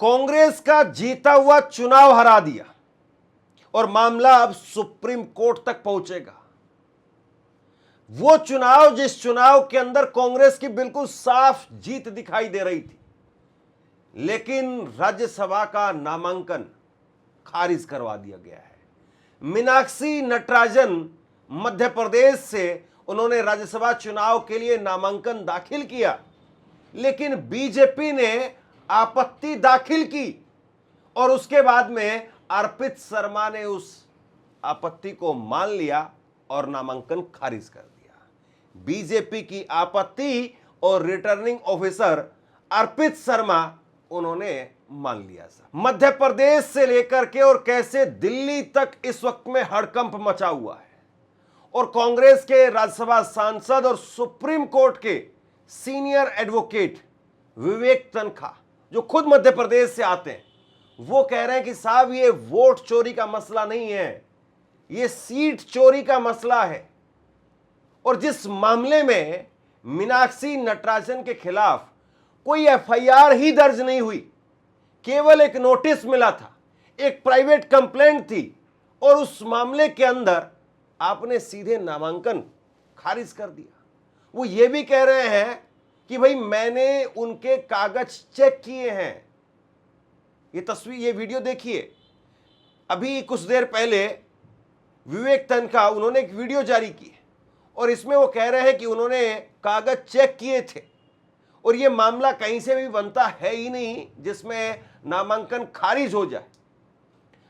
कांग्रेस का जीता हुआ चुनाव हरा दिया और मामला अब सुप्रीम कोर्ट तक पहुंचेगा। वो चुनाव जिस चुनाव के अंदर कांग्रेस की बिल्कुल साफ जीत दिखाई दे रही थी, लेकिन राज्यसभा का नामांकन खारिज करवा दिया गया है। मीनाक्षी नटराजन मध्य प्रदेश से उन्होंने राज्यसभा चुनाव के लिए नामांकन दाखिल किया, लेकिन बीजेपी ने आपत्ति दाखिल की और उसके बाद में अर्पित शर्मा ने उस आपत्ति को मान लिया और नामांकन खारिज कर दिया। बीजेपी की आपत्ति और रिटर्निंग ऑफिसर अर्पित शर्मा उन्होंने मान लिया। मध्य प्रदेश से लेकर के और कैसे दिल्ली तक इस वक्त में हड़कंप मचा हुआ है और कांग्रेस के राज्यसभा सांसद और सुप्रीम कोर्ट के सीनियर एडवोकेट विवेक तन्खा, जो खुद मध्य प्रदेश से आते हैं, वो कह रहे हैं कि साहब ये वोट चोरी का मसला नहीं है, ये सीट चोरी का मसला है। और जिस मामले में मीनाक्षी नटराजन के खिलाफ कोई एफआईआर ही दर्ज नहीं हुई, केवल एक नोटिस मिला था, एक प्राइवेट कंप्लेंट थी, और उस मामले के अंदर आपने सीधे नामांकन खारिज कर दिया। वो ये भी कह रहे हैं कि भाई मैंने उनके कागज चेक किए हैं। ये तस्वीर, ये वीडियो देखिए। अभी कुछ देर पहले विवेक तन्खा उन्होंने एक वीडियो जारी की है और इसमें वो कह रहे हैं कि उन्होंने कागज चेक किए थे और ये मामला कहीं से भी बनता है ही नहीं जिसमें नामांकन खारिज हो जाए।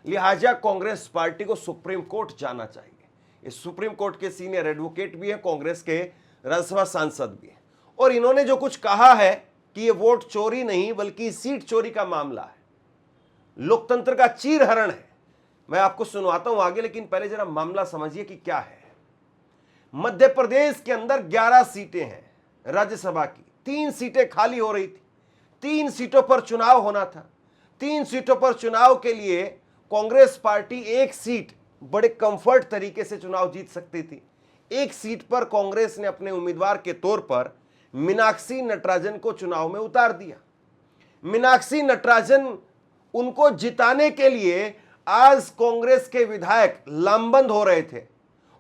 लिहाजा कांग्रेस पार्टी को सुप्रीम कोर्ट जाना चाहिए। ये सुप्रीम कोर्ट के सीनियर एडवोकेट भी हैं, कांग्रेस के राज्यसभा सांसद भी हैं, और इन्होंने जो कुछ कहा है कि ये वोट चोरी नहीं बल्कि सीट चोरी का मामला है, लोकतंत्र का चीरहरण है। मैं आपको सुनवाता हूं आगे, लेकिन पहले जरा मामला समझिए कि क्या है। मध्य प्रदेश के अंदर 11 सीटें हैं राज्यसभा की, 3 सीटें खाली हो रही थी, 3 सीटों पर चुनाव होना था। 3 सीटों पर चुनाव के लिए कांग्रेस पार्टी 1 सीट बड़े कंफर्ट तरीके से चुनाव जीत सकती थी। 1 सीट पर कांग्रेस ने अपने उम्मीदवार के तौर पर मीनाक्षी नटराजन को चुनाव में उतार दिया। मीनाक्षी नटराजन उनको जिताने के लिए आज कांग्रेस के विधायक लामबंद हो रहे थे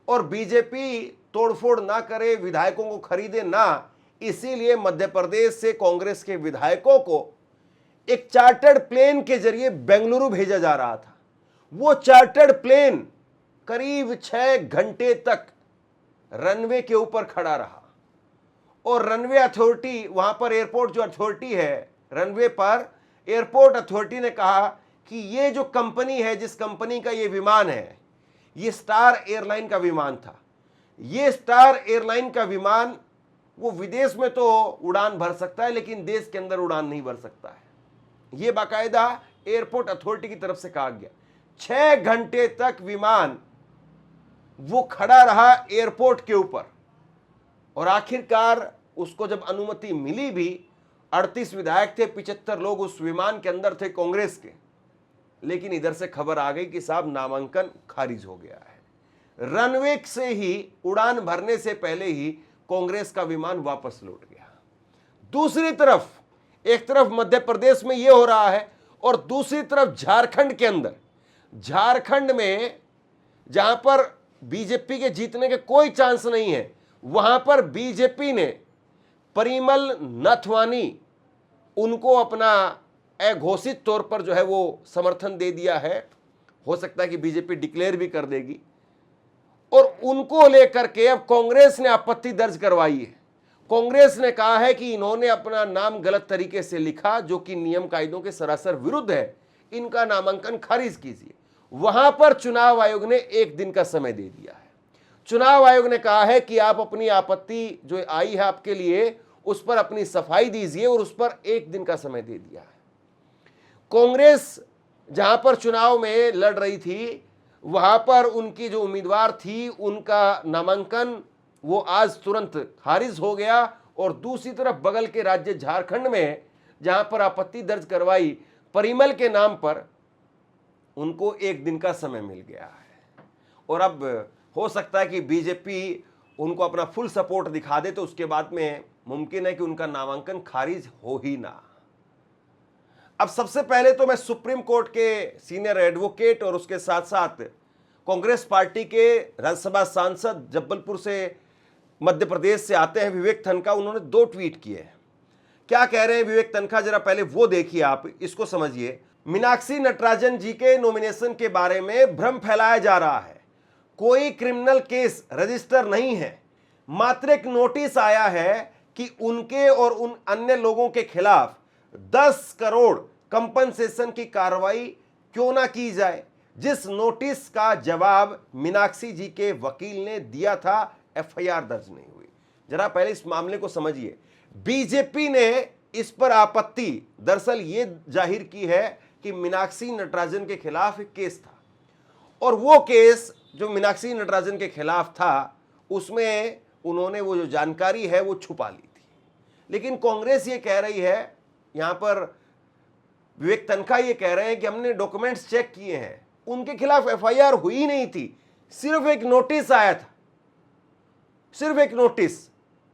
और बीजेपी तोड़फोड़ ना करे, विधायकों को खरीदे ना, इसीलिए मध्य प्रदेश से कांग्रेस के विधायकों को एक चार्टर्ड प्लेन के जरिए बेंगलुरु भेजा जा रहा था। वो चार्टर्ड प्लेन करीब 6 घंटे तक रनवे के ऊपर खड़ा रहा और रनवे अथॉरिटी, वहां पर एयरपोर्ट जो अथॉरिटी है, रनवे पर एयरपोर्ट अथॉरिटी ने कहा कि ये जो कंपनी है, जिस कंपनी का ये विमान है, ये स्टार एयरलाइन का विमान था। ये स्टार एयरलाइन का विमान वो विदेश में तो उड़ान भर सकता है लेकिन देश के अंदर उड़ान नहीं भर सकता है। ये बाकायदा एयरपोर्ट अथॉरिटी की तरफ से कहा गया। 6 घंटे तक विमान वो खड़ा रहा एयरपोर्ट के ऊपर और आखिरकार उसको जब अनुमति मिली भी, 38 विधायक थे, 75 लोग उस विमान के अंदर थे कांग्रेस के, लेकिन इधर से खबर आ गई कि साहब नामांकन खारिज हो गया है। रनवे से ही उड़ान भरने से पहले ही कांग्रेस का विमान वापस लौट गया। दूसरी तरफ, एक तरफ मध्य प्रदेश में यह हो रहा है और दूसरी तरफ झारखंड के अंदर, झारखंड में जहां पर बीजेपी के जीतने के कोई चांस नहीं है, वहां पर बीजेपी ने परिमल नथवानी, उनको अपना अघोषित तौर पर जो है वो समर्थन दे दिया है। हो सकता है कि बीजेपी डिक्लेयर भी कर देगी और उनको लेकर के अब कांग्रेस ने आपत्ति दर्ज करवाई है। कांग्रेस ने कहा है कि इन्होंने अपना नाम गलत तरीके से लिखा, जो कि नियम कायदों के सरासर विरुद्ध है, इनका नामांकन खारिज कीजिए। वहां पर चुनाव आयोग ने 1 दिन का समय दे दिया है। चुनाव आयोग ने कहा है कि आप अपनी आपत्ति जो आई है आपके लिए, उस पर अपनी सफाई दीजिए और उस पर 1 दिन का समय दे दिया है। कांग्रेस जहां पर चुनाव में लड़ रही थी, वहां पर उनकी जो उम्मीदवार थी, उनका नामांकन वो आज तुरंत खारिज हो गया। और दूसरी तरफ बगल के राज्य झारखंड में जहां पर आपत्ति दर्ज करवाई परिमल के नाम पर, उनको 1 दिन का समय मिल गया है। और अब हो सकता है कि बीजेपी उनको अपना फुल सपोर्ट दिखा दे तो उसके बाद में मुमकिन है कि उनका नामांकन खारिज हो ही ना। अब सबसे पहले तो मैं सुप्रीम कोर्ट के सीनियर एडवोकेट और उसके साथ साथ कांग्रेस पार्टी के राज्यसभा सांसद जबलपुर से मध्य प्रदेश से आते हैं विवेक तन्खा, उन्होंने 2 ट्वीट किए हैं। क्या कह रहे हैं विवेक तन्खा, जरा पहले वो देखिए, आप इसको समझिए। मीनाक्षी नटराजन जी के नॉमिनेशन के बारे में भ्रम फैलाया जा रहा है। कोई क्रिमिनल केस रजिस्टर नहीं है, मात्र एक नोटिस आया है कि उनके और उन अन्य लोगों के खिलाफ 10 करोड़ कंपनसेशन की कार्रवाई क्यों ना की जाए, जिस नोटिस का जवाब मीनाक्षी जी के वकील ने दिया था, एफआईआर दर्ज नहीं हुई। जरा पहले इस मामले को समझिए। बीजेपी ने इस पर आपत्ति दरअसल ये जाहिर की है कि मीनाक्षी नटराजन के खिलाफ एक केस था और वो केस जो मीनाक्षी नटराजन के खिलाफ था उसमें उन्होंने वो जो जानकारी है वो छुपा ली थी। लेकिन कांग्रेस ये कह रही है, यहां पर विवेक तन्खा ये कह रहे हैं कि हमने डॉक्यूमेंट्स चेक किए हैं, उनके खिलाफ एफआईआर हुई नहीं थी, सिर्फ एक नोटिस आया था, सिर्फ एक नोटिस,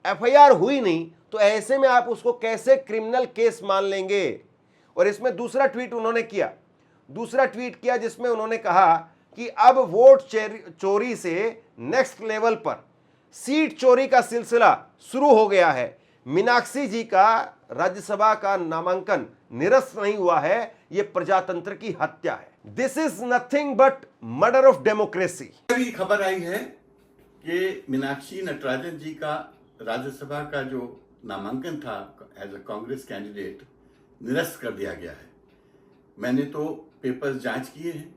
एफआईआर हुई नहीं। तो ऐसे में आप उसको कैसे क्रिमिनल केस मान लेंगे। और इसमें दूसरा ट्वीट उन्होंने किया जिसमें उन्होंने कहा कि अब वोट चोरी से नेक्स्ट लेवल पर सीट चोरी का सिलसिला शुरू हो गया है। मीनाक्षी जी का राज्यसभा का नामांकन निरस्त नहीं हुआ है, यह प्रजातंत्र की हत्या है। This is nothing but murder of democracy. अभी खबर आई है कि मीनाक्षी नटराजन जी का राज्यसभा का जो नामांकन था एज अ कांग्रेस कैंडिडेट निरस्त कर दिया गया है। मैंने तो पेपर्स जांच किए हैं।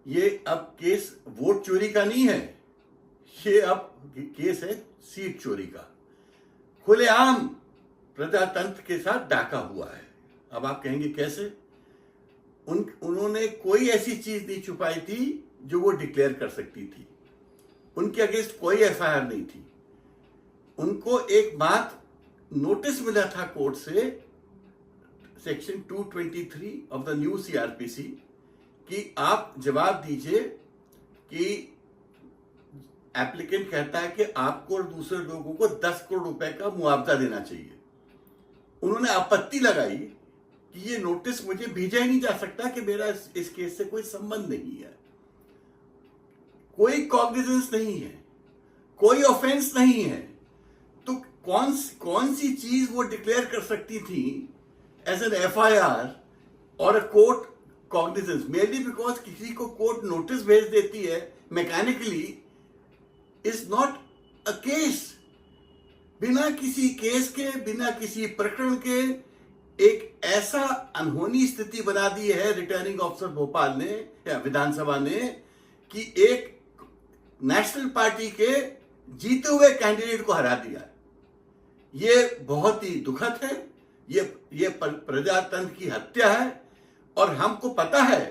ये अब केस वोट चोरी का नहीं है, ये अब केस है सीट चोरी का। खुलेआम प्रजातंत्र के साथ डाका हुआ है। अब आप कहेंगे कैसे? उन्होंने कोई ऐसी चीज नहीं छुपाई थी जो वो डिक्लेयर कर सकती थी। उनके अगेंस्ट कोई एफआईआर नहीं थी। उनको एक बात नोटिस मिला था कोर्ट से, section 223 of the new CrPC, कि आप जवाब दीजिए कि एप्लीकेंट कहता है कि आपको और दूसरे लोगों को 10 करोड़ रुपए का मुआवजा देना चाहिए। उन्होंने आपत्ति लगाई कि ये नोटिस मुझे भेजा ही नहीं जा सकता कि मेरा इस केस से कोई संबंध नहीं है, कोई कॉग्निजेंस नहीं है, कोई ऑफेंस नहीं है। तो कौन सी चीज वो डिक्लेयर कर सकती थी एज एन एफआईआर और a court cognizance? Mainly because किसी को कोर्ट नोटिस भेज देती है mechanically is not a case. बिना किसी केस के, बिना किसी प्रकरण के एक ऐसा अनहोनी स्थिति बना दी है रिटर्निंग ऑफिसर भोपाल ने या विधानसभा ने कि एक नेशनल पार्टी के जीते हुए कैंडिडेट को हरा दिया। ये बहुत ही दुखद है, ये प्रजातंत्र की हत्या है। और हमको पता है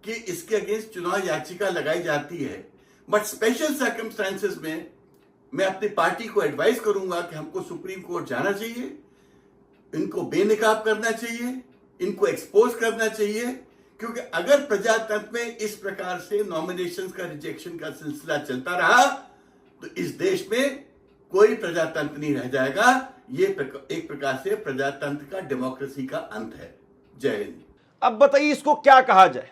कि इसके अगेंस्ट चुनाव याचिका लगाई जाती है, बट स्पेशल सर्कमस्टेंसेस में मैं अपनी पार्टी को एडवाइस करूंगा कि हमको सुप्रीम कोर्ट जाना चाहिए, इनको बेनकाब करना चाहिए, इनको एक्सपोज करना चाहिए। क्योंकि अगर प्रजातंत्र में इस प्रकार से नॉमिनेशन का रिजेक्शन का सिलसिला चलता रहा तो इस देश में कोई प्रजातंत्र नहीं रह जाएगा। ये एक प्रकार से प्रजातंत्र का, डेमोक्रेसी का अंत है। जय हिंद। अब बताइए इसको क्या कहा जाए।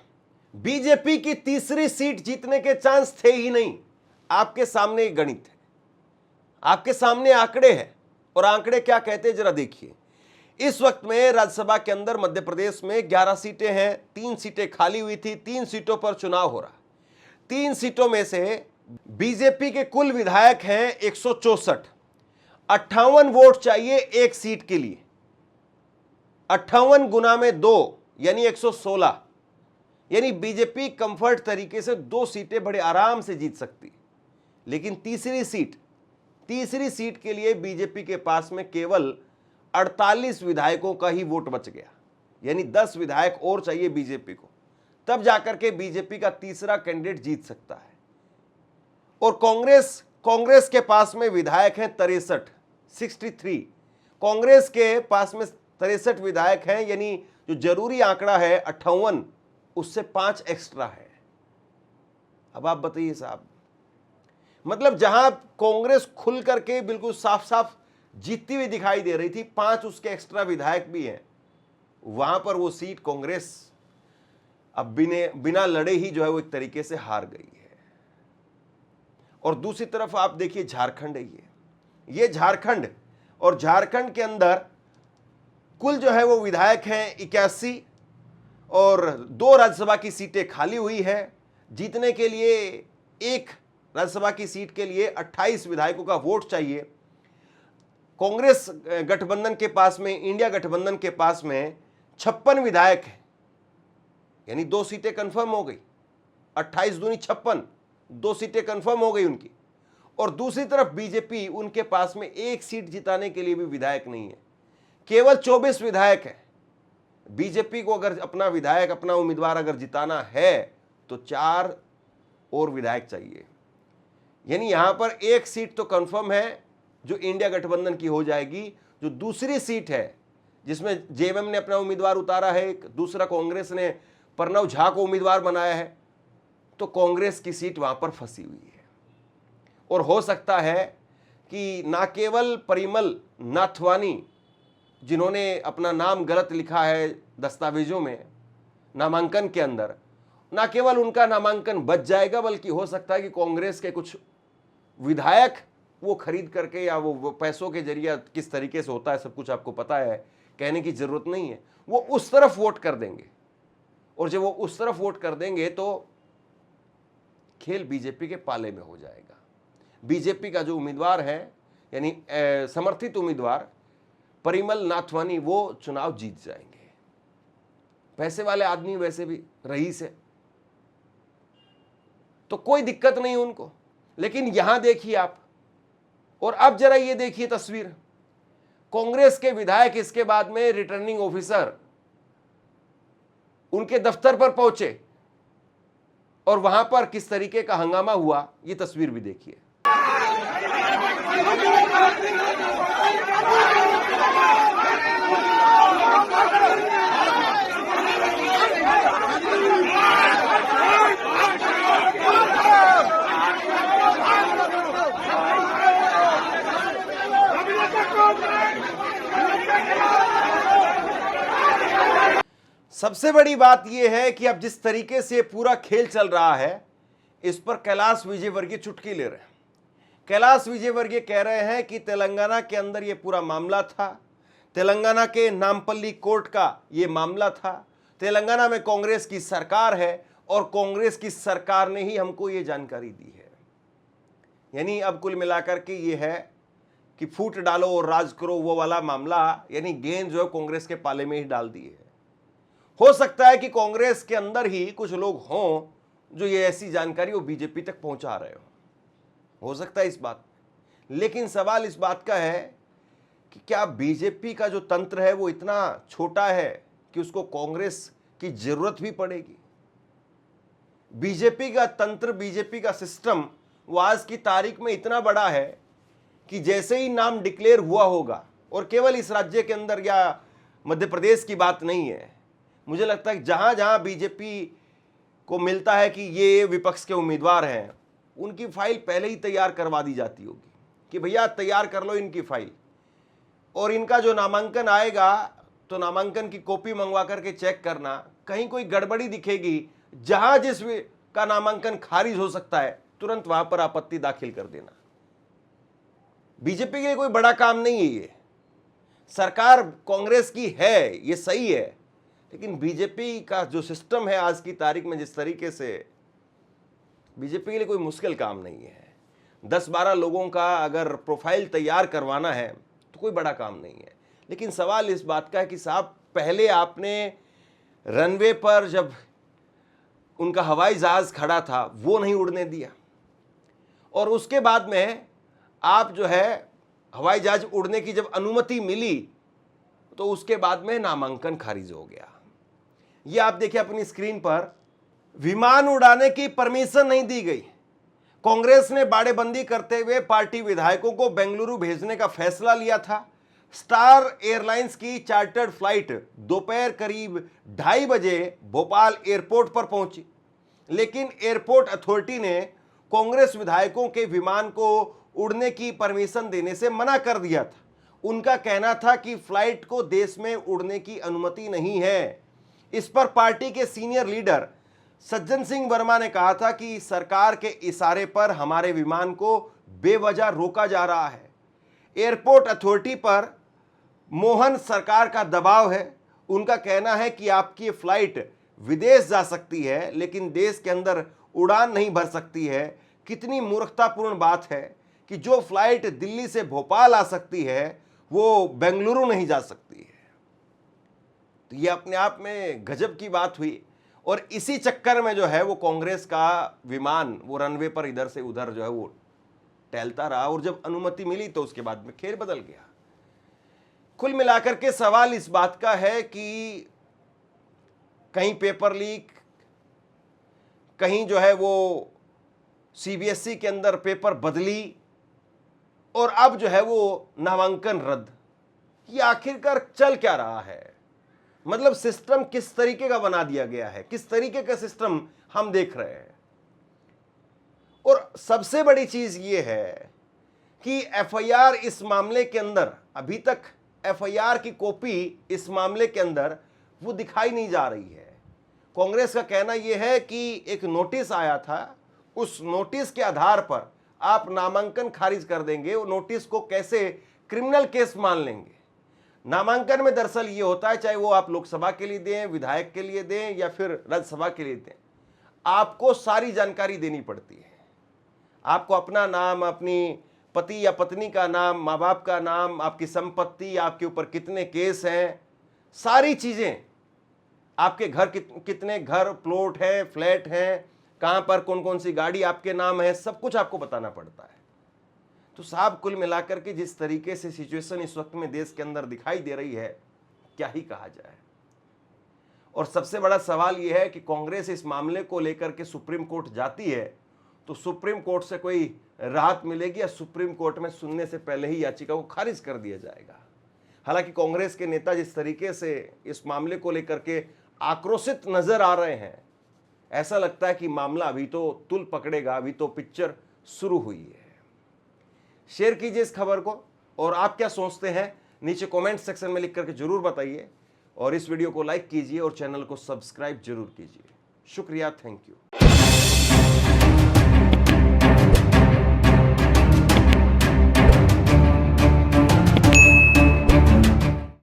बीजेपी की तीसरी सीट जीतने के चांस थे ही नहीं। आपके सामने एक गणित है, आपके सामने आंकड़े हैं, और आंकड़े क्या कहते हैं जरा देखिए। इस वक्त में राज्यसभा के अंदर मध्य प्रदेश में 11 सीटें हैं, 3 सीटें खाली हुई थी, 3 सीटों पर चुनाव हो रहा। 3 सीटों में से बीजेपी के कुल विधायक हैं 164। 58 वोट चाहिए एक सीट के लिए। 58 गुना में 2 यानी 116, यानी बीजेपी कंफर्ट तरीके से 2 सीटें बड़े आराम से जीत सकती। लेकिन तीसरी सीट के लिए बीजेपी के पास में केवल 48 विधायकों का ही वोट बच गया, यानी 10 विधायक और चाहिए बीजेपी को, तब जाकर के बीजेपी का तीसरा कैंडिडेट जीत सकता है। और कांग्रेस के पास में विधायक हैं 63। कांग्रेस के पास में 63 विधायक हैं, यानी जो जरूरी आंकड़ा है 58, उससे 5 एक्स्ट्रा है। अब आप बताइए साहब, मतलब जहां कांग्रेस खुल करके बिल्कुल साफ साफ जीतती हुई दिखाई दे रही थी, 5 उसके एक्स्ट्रा विधायक भी हैं। वहां पर वो सीट कांग्रेस अब बिना लड़े ही जो है वो एक तरीके से हार गई है। और दूसरी तरफ आप देखिए झारखंड है, ये झारखंड, और झारखंड के अंदर कुल जो है वो विधायक हैं 81 और 2 राज्यसभा की सीटें खाली हुई है। जीतने के लिए एक राज्यसभा की सीट के लिए 28 विधायकों का वोट चाहिए। कांग्रेस गठबंधन के पास में, इंडिया गठबंधन के पास में 56 विधायक हैं, यानी 2 सीटें कंफर्म हो गई। 28 दूनी 56, 2 सीटें कंफर्म हो गई उनकी। और दूसरी तरफ बीजेपी, उनके पास में 1 सीट जिताने के लिए भी विधायक नहीं है, केवल 24 विधायक है। बीजेपी को अगर अपना विधायक, अपना उम्मीदवार अगर जिताना है तो 4 और विधायक चाहिए। यानी यहां पर 1 सीट तो कंफर्म है जो इंडिया गठबंधन की हो जाएगी। जो दूसरी सीट है जिसमें जेएमएम ने अपना उम्मीदवार उतारा है, दूसरा कांग्रेस ने प्रणव झा को उम्मीदवार बनाया है, तो कांग्रेस की सीट वहां पर फंसी हुई है। और हो सकता है कि ना केवल परिमल नाथवानी, जिन्होंने अपना नाम गलत लिखा है दस्तावेजों में नामांकन के अंदर, ना केवल उनका नामांकन बच जाएगा, बल्कि हो सकता है कि कांग्रेस के कुछ विधायक वो खरीद करके, या वो पैसों के जरिए किस तरीके से होता है सब कुछ आपको पता है, कहने की जरूरत नहीं है, वो उस तरफ वोट कर देंगे। और जब वो उस तरफ वोट कर देंगे तो खेल बीजेपी के पाले में हो जाएगा। बीजेपी का जो उम्मीदवार है, यानी समर्थित उम्मीदवार परिमल नाथवानी, वो चुनाव जीत जाएंगे। पैसे वाले आदमी, वैसे भी रईस है, तो कोई दिक्कत नहीं उनको। लेकिन यहां देखिए आप, और अब जरा ये देखिए तस्वीर, कांग्रेस के विधायक इसके बाद में रिटर्निंग ऑफिसर उनके दफ्तर पर पहुंचे और वहां पर किस तरीके का हंगामा हुआ, ये तस्वीर भी देखिए। सबसे बड़ी बात यह है कि अब जिस तरीके से पूरा खेल चल रहा है, इस पर कैलाश विजयवर्गीय चुटकी ले रहे हैं। कैलाश विजयवर्गीय कह रहे हैं कि तेलंगाना के अंदर यह पूरा मामला था, तेलंगाना के नामपल्ली कोर्ट का यह मामला था, तेलंगाना में कांग्रेस की सरकार है और कांग्रेस की सरकार ने ही हमको यह जानकारी दी है। यानी अब कुल मिलाकर के यह है कि फूट डालो और राज करो, वो वाला मामला, यानी गेंद जो है कांग्रेस के पाले में ही डाल दी है। हो सकता है कि कांग्रेस के अंदर ही कुछ लोग हों जो ये ऐसी जानकारी वो बीजेपी तक पहुंचा रहे हो सकता है इस बात में। लेकिन सवाल इस बात का है कि क्या बीजेपी का जो तंत्र है वो इतना छोटा है कि उसको कांग्रेस की जरूरत भी पड़ेगी? बीजेपी का तंत्र, बीजेपी का सिस्टम वो आज की तारीख में इतना बड़ा है कि जैसे ही नाम डिक्लेयर हुआ होगा, और केवल इस राज्य के अंदर या मध्य प्रदेश की बात नहीं है, मुझे लगता है कि जहां जहां बीजेपी को मिलता है कि ये विपक्ष के उम्मीदवार हैं, उनकी फाइल पहले ही तैयार करवा दी जाती होगी कि भैया तैयार कर लो इनकी फाइल, और इनका जो नामांकन आएगा तो नामांकन की कॉपी मंगवा करके चेक करना, कहीं कोई गड़बड़ी दिखेगी, जहां जिस का नामांकन खारिज हो सकता है तुरंत वहां पर आपत्ति दाखिल कर देना। बीजेपी के लिए कोई बड़ा काम नहीं है ये। सरकार कांग्रेस की है, ये सही है, लेकिन बीजेपी का जो सिस्टम है आज की तारीख में, जिस तरीके से, बीजेपी के लिए कोई मुश्किल काम नहीं है। 10-12 लोगों का अगर प्रोफाइल तैयार करवाना है तो कोई बड़ा काम नहीं है। लेकिन सवाल इस बात का है कि साहब, पहले आपने रनवे पर जब उनका हवाई जहाज खड़ा था वो नहीं उड़ने दिया, और उसके बाद में आप जो है हवाई जहाज उड़ने की जब अनुमति मिली तो उसके बाद में नामांकन खारिज हो गया। ये आप देखिए अपनी स्क्रीन पर, विमान उड़ाने की परमिशन नहीं दी गई। कांग्रेस ने बाड़ेबंदी करते हुए पार्टी विधायकों को बेंगलुरु भेजने का फैसला लिया था। स्टार एयरलाइंस की चार्टर्ड फ्लाइट दोपहर करीब 2:30 बजे भोपाल एयरपोर्ट पर पहुंची, लेकिन एयरपोर्ट अथॉरिटी ने कांग्रेस विधायकों के विमान को उड़ने की परमिशन देने से मना कर दिया था। उनका कहना था कि फ्लाइट को देश में उड़ने की अनुमति नहीं है। इस पर पार्टी के सीनियर लीडर सज्जन सिंह वर्मा ने कहा था कि सरकार के इशारे पर हमारे विमान को बेवजह रोका जा रहा है। एयरपोर्ट अथॉरिटी पर मोहन सरकार का दबाव है। उनका कहना है कि आपकी फ्लाइट विदेश जा सकती है लेकिन देश के अंदर उड़ान नहीं भर सकती है। कितनी मूर्खतापूर्ण बात है कि जो फ्लाइट दिल्ली से भोपाल आ सकती है वो बेंगलुरु नहीं जा सकती है। तो ये अपने आप में गजब की बात हुई और इसी चक्कर में जो है वो कांग्रेस का विमान वो रनवे पर इधर से उधर जो है वो टहलता रहा और जब अनुमति मिली तो उसके बाद में खेल बदल गया। कुल मिलाकर के सवाल इस बात का है कि कहीं पेपर लीक, कहीं जो है वो सीबीएसई के अंदर पेपर बदली और अब जो है वो नामांकन रद्द। ये आखिरकार चल क्या रहा है? मतलब सिस्टम किस तरीके का बना दिया गया है, किस तरीके का सिस्टम हम देख रहे हैं। और सबसे बड़ी चीज ये है कि एफआईआर इस मामले के अंदर, अभी तक एफआईआर की कॉपी इस मामले के अंदर वो दिखाई नहीं जा रही है। कांग्रेस का कहना यह है कि एक नोटिस आया था, उस नोटिस के आधार पर आप नामांकन खारिज कर देंगे। वो नोटिस को कैसे क्रिमिनल केस मान लेंगे। नामांकन में दरअसल ये होता है, चाहे वो आप लोकसभा के लिए दें, विधायक के लिए दें या फिर राज्यसभा के लिए दें, आपको सारी जानकारी देनी पड़ती है। आपको अपना नाम, अपनी पति या पत्नी का नाम, माँ बाप का नाम, आपकी संपत्ति, आपके ऊपर कितने केस हैं, सारी चीजें, आपके घर कितने घर प्लॉट है, फ्लैट हैं, कहां पर कौन कौन सी गाड़ी आपके नाम है, सब कुछ आपको बताना पड़ता है। तो साहब कुल मिलाकर के जिस तरीके से सिचुएशन इस वक्त में देश के अंदर दिखाई दे रही है, क्या ही कहा जाए। और सबसे बड़ा सवाल यह है कि कांग्रेस इस मामले को लेकर के सुप्रीम कोर्ट जाती है तो सुप्रीम कोर्ट से कोई राहत मिलेगी या सुप्रीम कोर्ट में सुनने से पहले ही याचिका को खारिज कर दिया जाएगा। हालांकि कांग्रेस के नेता जिस तरीके से इस मामले को लेकर के आक्रोशित नजर आ रहे हैं, ऐसा लगता है कि मामला अभी तो तुल पकड़ेगा, अभी तो पिक्चर शुरू हुई है। शेयर कीजिए इस खबर को और आप क्या सोचते हैं नीचे कमेंट सेक्शन में लिख करके जरूर बताइए और इस वीडियो को लाइक कीजिए और चैनल को सब्सक्राइब जरूर कीजिए। शुक्रिया, थैंक यू।